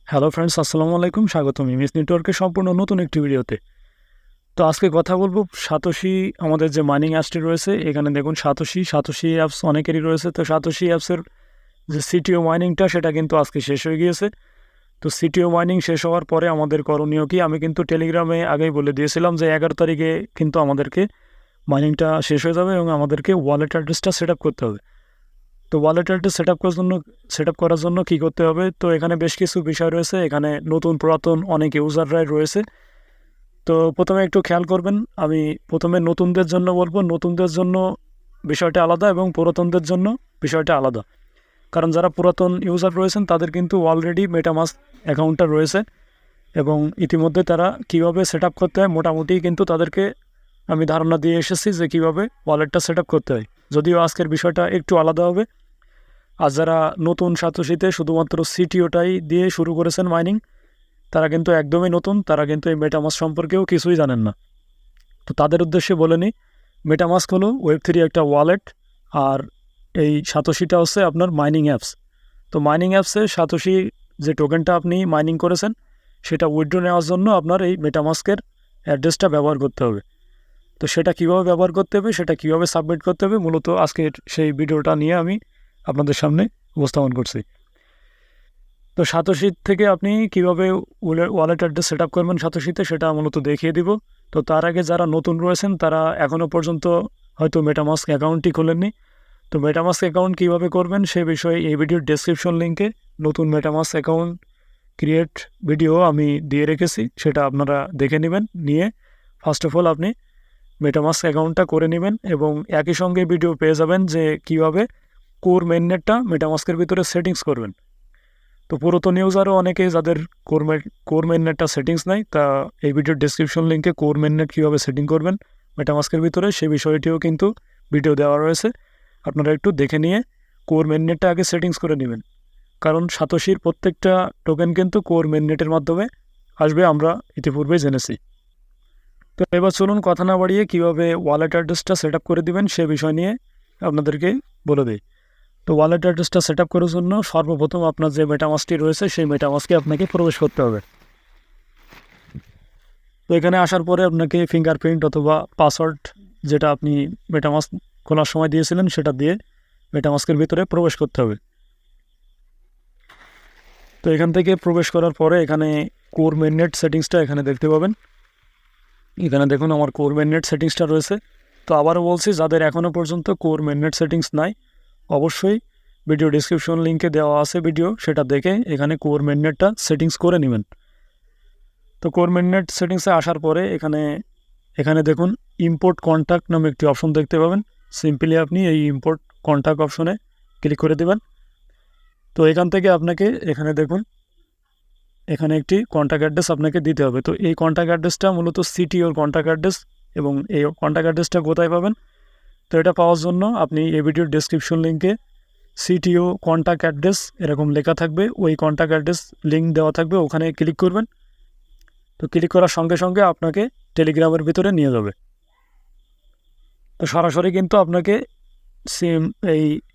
Hello friends, আসসালামু আলাইকুম। স্বাগতম ইমেজ নেটওয়ার্কের সম্পূর্ণ নতুন একটি ভিডিওতে। তো আজকে কথা বলবো সাতোশি, আমাদের যে মাইনিং অ্যাপসটি রয়েছে এখানে দেখুন সাতোশি অ্যাপস অনেকেরই রয়েছে। তো সাতোশি অ্যাপসের যে সিটিও মাইনিংটা সেটা কিন্তু আজকে শেষ হয়ে গিয়েছে। তো সিটিও মাইনিং শেষ হওয়ার পরে আমাদের করণীয় কি, আমি কিন্তু টেলিগ্রামে আগেই বলে দিয়েছিলাম যে 11 তারিখে কিন্তু আমাদেরকে মাইনিংটা শেষ হয়ে যাবে এবং আমাদেরকে ওয়ালেট অ্যাড্রেসটা সেট আপ করতে হবে। তো ওয়ালেট অ্যাড্রেস সেট আপ করার জন্য কী করতে হবে, তো এখানে বেশ কিছু বিষয় রয়েছে। এখানে নতুন পুরাতন অনেক ইউজাররাই রয়েছে। তো প্রথমে একটু খেয়াল করবেন, আমি প্রথমে নতুনদের জন্য বলবো। নতুনদের জন্য বিষয়টা আলাদা এবং পুরাতনদের জন্য বিষয়টা আলাদা। কারণ যারা পুরাতন ইউজার রয়েছেন তাদের কিন্তু অলরেডি মেটামাস্ক অ্যাকাউন্টটা রয়েছে এবং ইতিমধ্যে তারা কীভাবে সেট আপ করতে হয় মোটামুটি কিন্তু তাদেরকে আমি ধারণা দিয়ে এসেছি যে কীভাবে ওয়ালেটটা সেট আপ করতে হয়। যদিও আজকের বিষয়টা একটু আলাদা হবে। আর যারা নতুন সাতোশিতে শুধুমাত্র সিটিওটাই দিয়ে শুরু করেছেন মাইনিং, তারা কিন্তু একদমই নতুন, তারা কিন্তু এই মেটামাস্ক সম্পর্কেও কিছুই জানেন না। তো তাদের উদ্দেশ্যে বলে নিই, মেটামাস্ক হলো ওয়েব3 একটা ওয়ালেট, আর এই সাতোশিটা হচ্ছে আপনার মাইনিং অ্যাপস। তো মাইনিং অ্যাপসে সাতোশি যে টোকেনটা আপনি মাইনিং করেছেন সেটা উইথড্র নেওয়ার জন্য আপনার এই মেটামাস্কের অ্যাড্রেসটা ব্যবহার করতে হবে। তো সেটা কীভাবে ব্যবহার করতে হবে, সেটা কীভাবে সাবমিট করতে হবে, মূলত আজকের সেই ভিডিওটা নিয়ে আমি আপনাদের সামনে উপস্থাপন করছি। তো সাতোশির থেকে আপনি কীভাবে ওয়ালেট অ্যাড্রেস সেট আপ করবেন সাতোশিতে, সেটা মূলত দেখিয়ে দিব। তো তার আগে যারা নতুন রয়েছেন তারা এখনও পর্যন্ত হয়তো মেটামাস্ক অ্যাকাউন্টটি খোলেননি। তো মেটামাস্ক অ্যাকাউন্ট কীভাবে করবেন সে বিষয়ে এই ভিডিওর ডেসক্রিপশন লিঙ্কে নতুন মেটামাস্ক অ্যাকাউন্ট ক্রিয়েট ভিডিও আমি দিয়ে রেখেছি, সেটা আপনারা দেখে নেবেন। নিয়ে ফার্স্ট অফ অল আপনি মেটামাস্ক অ্যাকাউন্টটা করে নেবেন এবং একই সঙ্গে ভিডিও পেয়ে যাবেন যে কীভাবে কোর মেইননেটটা মেটামাস্কের ভিতরে সেটিংস করবেন। তো পুরাতন ইউজারও অনেকে যাদের কোর মেইননেটটা সেটিংস নাই, তা এই ভিডিওর ডেসক্রিপশন লিঙ্কে কোর মেইননেট কীভাবে সেটিং করবেন মেটামাস্কের ভিতরে সে বিষয়টিও কিন্তু ভিডিও দেওয়া রয়েছে। আপনারা একটু দেখে নিয়ে কোর মেইননেটটা আগে সেটিংস করে নেবেন, কারণ সাতোশির প্রত্যেকটা টোকেন কিন্তু কোর মেইননেটের মাধ্যমে আসবে, আমরা ইতিপূর্বেই জেনেছি। তো এবার চলুন কথা না বাড়িয়ে কীভাবে ওয়ালেট অ্যাড্রেসটা সেট আপ করে দিবেন সে বিষয় নিয়ে আপনাদেরকে বলে দিই। তো ওয়ালেট অ্যাড্রেসটা সেট আপ করার জন্য সর্বপ্রথম আপনার যে মেটামাস্কটি রয়েছে সেই মেটামাস্কে আপনাকে প্রবেশ করতে হবে। তো এখানে আসার পরে আপনাকে ফিঙ্গারপ্রিন্ট অথবা পাসওয়ার্ড, যেটা আপনি মেটামাস্ক খোলার সময় দিয়েছিলেন সেটা দিয়ে মেটামাস্কের ভিতরে প্রবেশ করতে হবে। তো এখান থেকে প্রবেশ করার পরে এখানে কোর মেইননেট সেটিংসটা এখানে দেখতে পাবেন। এখানে দেখুন আমার কোর মেইননেট সেটিংসটা রয়েছে। তো আবারও বলছি, যাদের এখনও পর্যন্ত কোর মেইননেট সেটিংস নাই অবশ্যই ভিডিও ডিসক্রিপশন লিঙ্কে দেওয়া আছে ভিডিও, সেটা দেখে এখানে কোর মেইননেটটা সেটিংস করে নেবেন। তো কোর মেইননেট সেটিংসে আসার পরে এখানে দেখুন ইম্পোর্ট কন্ট্যাক্ট নামে একটি অপশন দেখতে পাবেন। সিম্পলি আপনি এই ইম্পোর্ট কন্ট্যাক্ট অপশনে ক্লিক করে দেবেন। তো এখান থেকে আপনাকে এখানে দেখুন এখানে একটি কন্ট্যাক্ট অ্যাড্রেস আপনাকে দিতে হবে। তো এই কন্ট্যাক্ট অ্যাড্রেসটা মূলত সিটিওর কন্ট্যাক্ট অ্যাড্রেস এবং এই কন্ট্যাক্ট অ্যাড্রেসটা কোথায় পাবেন, তো এটা পাওয়ার জন্য আপনি এই ভিডিওর ডেসক্রিপশন লিঙ্কে সিটিও কন্ট্যাক্ট অ্যাড্রেস এরকম লেখা থাকবে, ওই কন্ট্যাক্ট অ্যাড্রেস লিঙ্ক দেওয়া থাকবে, ওখানে ক্লিক করবেন। তো ক্লিক করার সঙ্গে সঙ্গে আপনাকে টেলিগ্রামের ভিতরে নিয়ে যাবে। তো সরাসরি কিন্তু আপনাকে সিম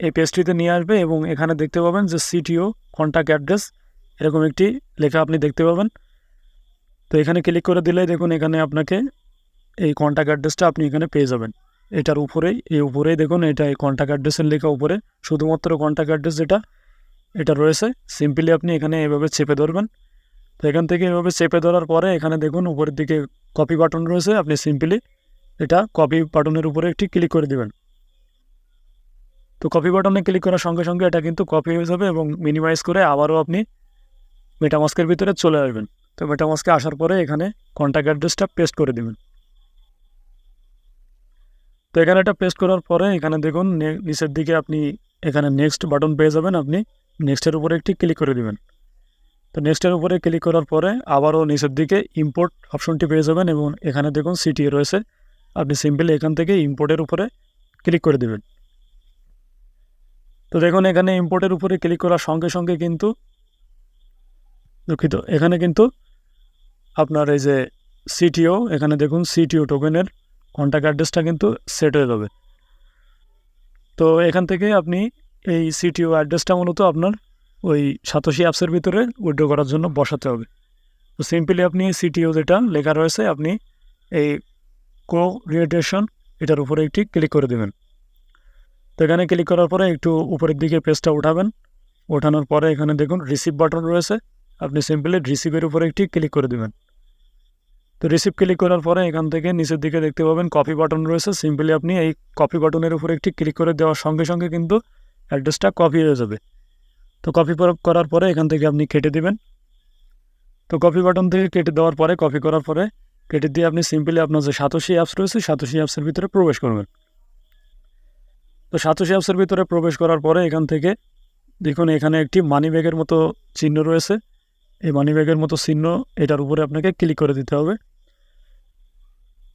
এই পেজটিতে নিয়ে আসবে এবং এখানে দেখতে পাবেন যে সিটিও কন্ট্যাক্ট অ্যাড্রেস এরকম একটি লেখা আপনি দেখতে পাবেন। তো এখানে ক্লিক করে দিলেই দেখুন এখানে আপনাকে এই কন্ট্যাক্ট অ্যাড্রেসটা আপনি এখানে পেয়ে যাবেন। এটার উপরেই দেখুন এটা এই কন্ট্যাক্ট অ্যাড্রেসের লেখা উপরে, শুধুমাত্র কন্ট্যাক্ট অ্যাড্রেস এটা রয়েছে। সিম্পলি আপনি এখানে এভাবে চেপে ধরবেন। তো এখান থেকে এভাবে চেপে ধরার পরে এখানে দেখুন উপরের দিকে কপি বাটন রয়েছে, আপনি সিম্পলি এটা কপি বাটনের উপরে একটি ক্লিক করে দেবেন। তো কপি বাটনে ক্লিক করার সঙ্গে সঙ্গে এটা কিন্তু কপি হয়ে যাবে এবং মিনিমাইজ করে আবারও আপনি মেটামাস্কের ভিতরে চলে আসবেন। তো মেটামাস্কে আসার পরে এখানে কন্ট্যাক্ট অ্যাড্রেসটা পেস্ট করে দেবেন। তো এখানে এটা পেস্ট করার পরে এখানে দেখুন নিচের দিকে আপনি এখানে নেক্সট বাটন পেয়ে যাবেন, আপনি নেক্সটের উপরে একটি ক্লিক করে দেবেন। তো নেক্সটের উপরে ক্লিক করার পরে আবারও নিচের দিকে ইম্পোর্ট অপশনটি পেয়ে যাবেন এবং এখানে দেখুন সিটিও রয়েছে, আপনি সিম্পলি এখান থেকে ইম্পোর্টের উপরে ক্লিক করে দেবেন। তো দেখুন এখানে ইম্পোর্টের উপরে ক্লিক করার সঙ্গে সঙ্গে কিন্তু এখানে কিন্তু আপনার এই যে সিটিও, এখানে দেখুন সিটিও টোকেনের কন্ট্যাক্ট অ্যাড্রেসটা কিন্তু সেট হয়ে যাবে। তো এখান থেকে আপনি এই সিটিও অ্যাড্রেসটা মূলত আপনার ওই সাতোশি অ্যাপসের ভিতরে উইথড্র করার জন্য বসাতে হবে। তো সিম্পলি আপনি সিটিও যেটা লেখা রয়েছে আপনি এই কো-রিডারেশন এটার উপরে একটি ক্লিক করে দেবেন। তো এখানে ক্লিক করার পরে একটু উপরের দিকে পেজটা উঠাবেন। ওঠানোর পরে এখানে দেখুন রিসিভ বাটন রয়েছে, আপনি সিম্পলি রিসিভের উপরে একটি ক্লিক করে দেবেন। তো রিসিভ ক্লিক করার পরে এখান থেকে নিচের দিকে দেখতে পাবেন কপি বাটন রয়েছে, সিম্পলি আপনি এই কপি বাটনের উপরে একটি ক্লিক করে দেওয়ার সঙ্গে সঙ্গে কিন্তু অ্যাড্রেসটা কপি হয়ে যাবে। তো কপি করার পরে এখান থেকে আপনি কেটে দেবেন। তো কপি বাটন থেকে কেটে দেওয়ার পরে কপি করার পরে কেটে দিয়ে আপনি সিম্পলি আপনার যে সাতোশি অ্যাপস রয়েছে সাতোশি অ্যাপসের ভিতরে প্রবেশ করবেন। তো সাতোশি অ্যাপসের ভিতরে প্রবেশ করার পরে এখান থেকে দেখুন এখানে একটি মানি ব্যাগের মতো চিহ্ন রয়েছে, এই মানি ব্যাগের মতো চিহ্ন এটার উপরে আপনাকে ক্লিক করে দিতে হবে।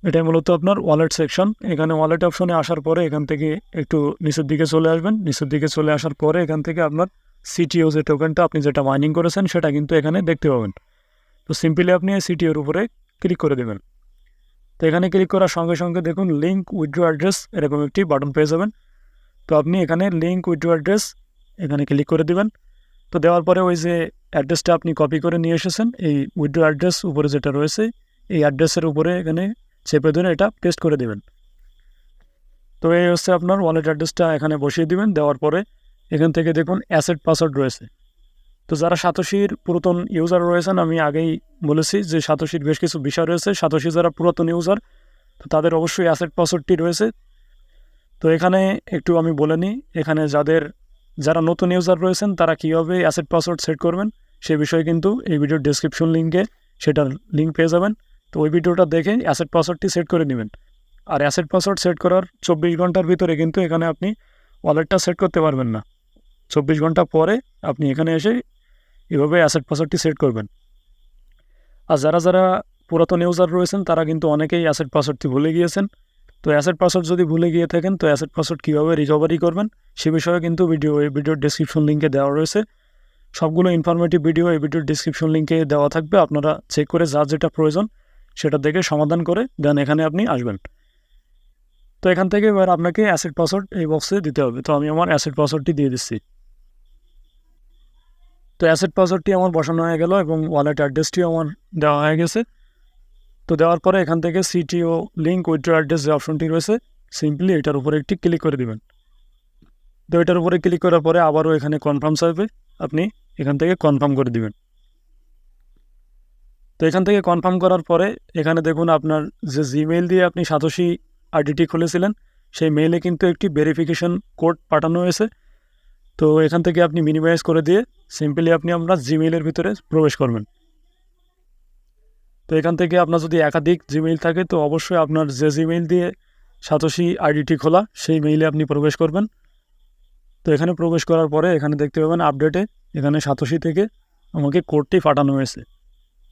এটাই মূলত আপনার ওয়ালেট সেকশন। এখানে ওয়ালেট অপশনে আসার পরে এখান থেকে একটু নিচের দিকে চলে আসবেন। নিচের দিকে চলে আসার পরে এখান থেকে আপনার সিটিও যে টোকেনটা আপনি যেটা মাইনিং করেছেন সেটা কিন্তু এখানে দেখতে পাবেন। তো সিম্পলি আপনি এই সিটিওর উপরে ক্লিক করে দেবেন। তো এখানে ক্লিক করার সঙ্গে সঙ্গে দেখুন লিঙ্ক উইথড্র অ্যাড্রেস এরকম একটি বাটন পেয়ে যাবেন। তো আপনি এখানে লিঙ্ক উইথড্র অ্যাড্রেস এখানে ক্লিক করে দেবেন। তো দেওয়ার পরে ওই যে অ্যাড্রেসটা আপনি কপি করে নিয়ে এসেছেন এই উইথড্র অ্যাড্রেস উপরে যেটা রয়েছে এই অ্যাড্রেসের উপরে এখানে চেপে ধরে এটা পেস্ট করে দেবেন। তো এই হচ্ছে আপনার ওয়ালেট অ্যাড্রেসটা এখানে বসিয়ে দিবেন। দেওয়ার পরে এখান থেকে দেখুন অ্যাসেট পাসওয়ার্ড রয়েছে। তো যারা সাতোশির পুরাতন ইউজার রয়েছেন আমি আগেই বলেছি যে সাতোশির বেশ কিছু বিষয় রয়েছে, সাতোশি যারা পুরাতন ইউজার তো তাদের অবশ্যই অ্যাসেট পাসওয়ার্ডটি রয়েছে। তো এখানে একটু আমি বলে নিই, এখানে যারা নতুন ইউজার রয়েছেন তারা কীভাবে অ্যাসেট পাসওয়ার্ড সেট করবেন সে বিষয়ে কিন্তু এই ভিডিওর ডেসক্রিপশন লিঙ্কে সেটার লিঙ্ক পেয়ে যাবেন। তো ওই ভিডিওটা দেখে অ্যাসেট পাসওয়ার্ডটি সেট করে নেবেন। আর অ্যাসেট পাসওয়ার্ড সেট করার 24 ঘন্টার ভিতরে কিন্তু এখানে আপনি ওয়ালেটটা সেট করতে পারবেন না। 24 ঘন্টা পরে আপনি এখানে এসে এভাবে অ্যাসেট পাসওয়ার্ডটি সেট করবেন। আর যারা পুরাতন ইউজার রয়েছেন তারা কিন্তু অনেকেই অ্যাসেট পাসওয়ার্ডটি ভুলে গিয়েছেন। তো অ্যাসেট পাসওয়ার্ড যদি ভুলে গিয়ে থাকেন তো অ্যাসেট পাসওয়ার্ড কীভাবে রিকভারি করবেন সে বিষয়ে কিন্তু এই ভিডিওর ডেসক্রিপশন লিঙ্কে দেওয়া রয়েছে। সবগুলো ইনফরমেটিভ ভিডিও এই ভিডিওর ডেসক্রিপশন লিঙ্কে দেওয়া থাকবে, আপনারা চেক করে যার যেটা প্রয়োজন সেটা দেখে সমাধান করে দেন এখানে আপনি আসবেন। তো এখান থেকে এবার আপনাকে অ্যাসেট পাসওয়ার্ড এই বক্সে দিতে হবে। তো আমি আমার অ্যাসেট পাসওয়ার্ডটি দিয়ে দিচ্ছি। তো অ্যাসেট পাসওয়ার্ডটি আমার বসানো হয়ে গেল এবং ওয়ালেট অ্যাড্রেসটিও আমার দেওয়া হয়ে গেছে। তো দেওয়ার পরে এখান থেকে সিটিও লিঙ্ক উইথড্র অ্যাড্রেস যে অপশনটি রয়েছে সিম্পলি এটার উপরে একটি ক্লিক করে দেবেন। তো এটার উপরে ক্লিক করার পরে আবারও এখানে কনফার্ম চাইবে, আপনি এখান থেকে কনফার্ম করে দিবেন। তো এখান থেকে কনফার্ম করার পরে এখানে দেখুন আপনার যে জিমেইল দিয়ে আপনি সাতোশি আইডিটি খুলেছিলেন সেই মেইলে কিন্তু একটি ভেরিফিকেশন কোড পাঠানো হয়েছে। তো এখান থেকে আপনি মিনিমাইজ করে দিয়ে সিম্পলি আপনি আপনার জিমেইলের ভিতরে প্রবেশ করবেন। তো এখান থেকে আপনার যদি একাধিক জিমেইল থাকে তো অবশ্যই আপনার যে জিমেইল দিয়ে সাতোশি আইডিটি খোলা সেই মেইলে আপনি প্রবেশ করবেন। তো এখানে প্রবেশ করার পরে এখানে দেখতে পাবেন আপডেটে এখানে সাতোশি থেকে আমাকে কোডটি পাঠানো হয়েছে।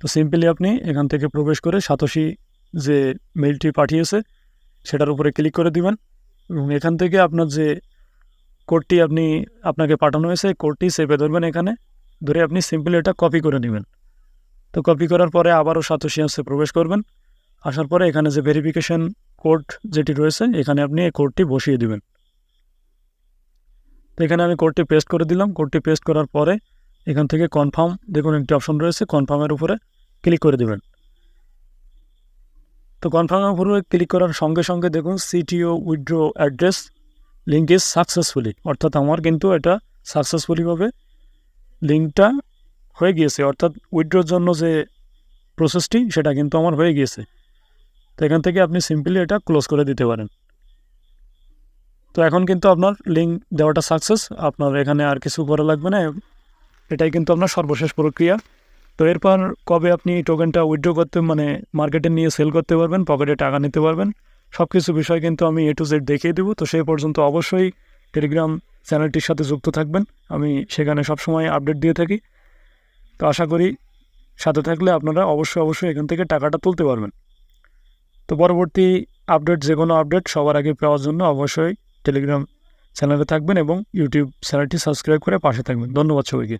তো সিম্পলি আপনি এখান থেকে প্রবেশ করে সাতোশি যে মেইলটি পাঠিয়েছে সেটার উপরে ক্লিক করে দিবেন এবং এখান থেকে আপনার যে কোডটি আপনাকে পাঠানো হয়েছে কোডটি চেপে ধরবেন, এখানে ধরে আপনি সিম্পলি এটা কপি করে নেবেন। তো কপি করার পরে আবারও সাতোশি অ্যাপসে প্রবেশ করবেন। আসার পরে এখানে যে ভেরিফিকেশন কোড যেটি রয়েছে এখানে আপনি এই কোডটি বসিয়ে দিবেন। তো এখানে আমি কোডটি পেস্ট করে দিলাম। কোডটি পেস্ট করার পরে এখান থেকে কনফার্ম দেখুন একটি অপশন রয়েছে, কনফার্মের উপরে ক্লিক করে দেবেন। তো কনফার্মের উপরে ক্লিক করার সঙ্গে সঙ্গে দেখুন CTO withdraw address link is successfully, অর্থাৎ আমার কিন্তু এটা সাকসেসফুলিভাবে লিঙ্কটা হয়ে গিয়েছে, অর্থাৎ উইথড্রোর জন্য যে প্রসেসটি সেটা কিন্তু আমার হয়ে গিয়েছে। তো এখান থেকে আপনি সিম্পলি এটা ক্লোজ করে দিতে পারেন। তো এখন কিন্তু আপনার লিঙ্ক দেওয়াটা সাকসেস, আপনার এখানে আর কিছু করা লাগবে না, এটাই কিন্তু আপনার সর্বশেষ প্রক্রিয়া। তো এরপর কবে আপনি টোকেনটা উইথড্র করতে মার্কেটে নিয়ে সেল করতে পারবেন, পকেটে টাকা নিতে পারবেন, সব কিছু বিষয় কিন্তু আমি A to Z দেখিয়ে দেবো। তো সেই পর্যন্ত অবশ্যই টেলিগ্রাম চ্যানেলটির সাথে যুক্ত থাকবেন, আমি সেখানে সবসময় আপডেট দিয়ে থাকি। তো আশা করি সাথে থাকলে আপনারা অবশ্যই এখান থেকে টাকাটা তুলতে পারবেন। তো পরবর্তী আপডেট যে কোনো আপডেট সবার আগে পাওয়ার জন্য অবশ্যই টেলিগ্রাম চ্যানেলে থাকবেন এবং ইউটিউব চ্যানেলটি সাবস্ক্রাইব করে পাশে থাকবেন। ধন্যবাদ সবাইকে।